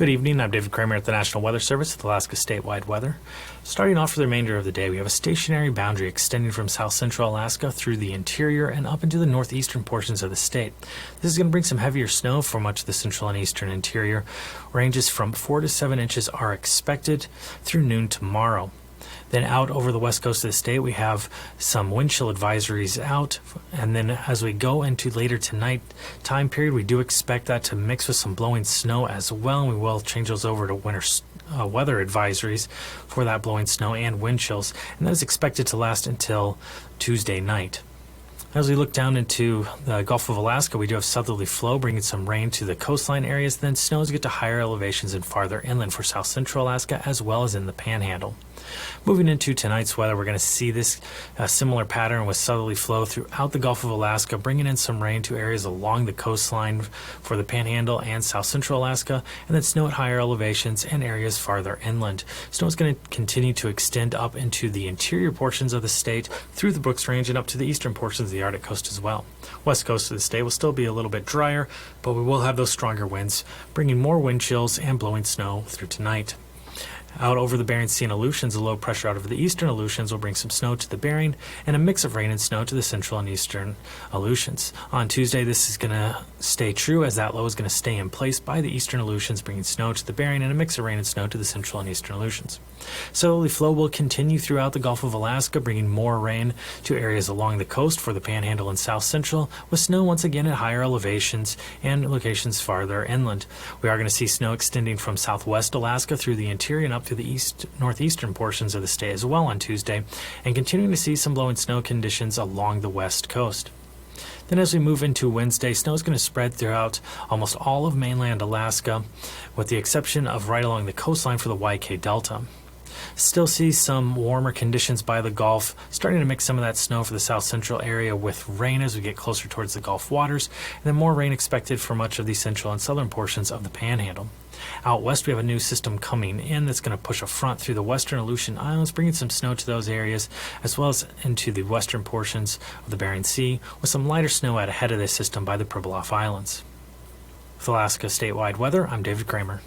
Good evening, I'm David Kramer at the National Weather Service with Alaska statewide weather. Starting off for the remainder of the day, we have a stationary boundary extending from south central Alaska through the interior and up into the northeastern portions of the state. This is going to bring some heavier snow for much of the central and eastern interior. Ranges from 4 to 7 inches are expected through noon tomorrow. Then out over the west coast of the state, we have some wind chill advisories out. And then as we go into later tonight time period, we do expect that to mix with some blowing snow as well. We will change those over to winter weather advisories for that blowing snow and wind chills. And that is expected to last until Tuesday night. As we look down into the Gulf of Alaska, we do have southerly flow bringing some rain to the coastline areas. Then snow as we get to higher elevations and farther inland for south central Alaska as well as in the Panhandle. Moving into tonight's weather, we're going to see this similar pattern with southerly flow throughout the Gulf of Alaska, bringing in some rain to areas along the coastline for the Panhandle and south central Alaska, and then snow at higher elevations and areas farther inland. Snow is going to continue to extend up into the interior portions of the state through the Brooks Range and up to the eastern portions of the Arctic coast as well. West coast of the state will still be a little bit drier, but we will have those stronger winds, bringing more wind chills and blowing snow through tonight. Out over the Bering Sea and Aleutians, a low pressure out over the eastern Aleutians will bring some snow to the Bering and a mix of rain and snow to the central and eastern Aleutians. On Tuesday, this is going to stay true as that low is going to stay in place by the eastern Aleutians, bringing snow to the Bering and a mix of rain and snow to the central and eastern Aleutians. Southerly flow will continue throughout the Gulf of Alaska, bringing more rain to areas along the coast for the Panhandle and south central, with snow once again at higher elevations and locations farther inland. We are going to see snow extending from southwest Alaska through the interior and up to the northeastern portions of the state as well on Tuesday, and continuing to see some blowing snow conditions along the west coast. Then as we move into Wednesday, snow is going to spread throughout almost all of mainland Alaska, with the exception of right along the coastline for the YK Delta. Still see some warmer conditions by the Gulf, starting to mix some of that snow for the south central area with rain as we get closer towards the Gulf waters, and then more rain expected for much of the central and southern portions of the Panhandle. Out west, we have a new system coming in that's going to push a front through the western Aleutian Islands, bringing some snow to those areas, as well as into the western portions of the Bering Sea, with some lighter snow out ahead of this system by the Pribilof Islands. With Alaska statewide weather, I'm David Kramer.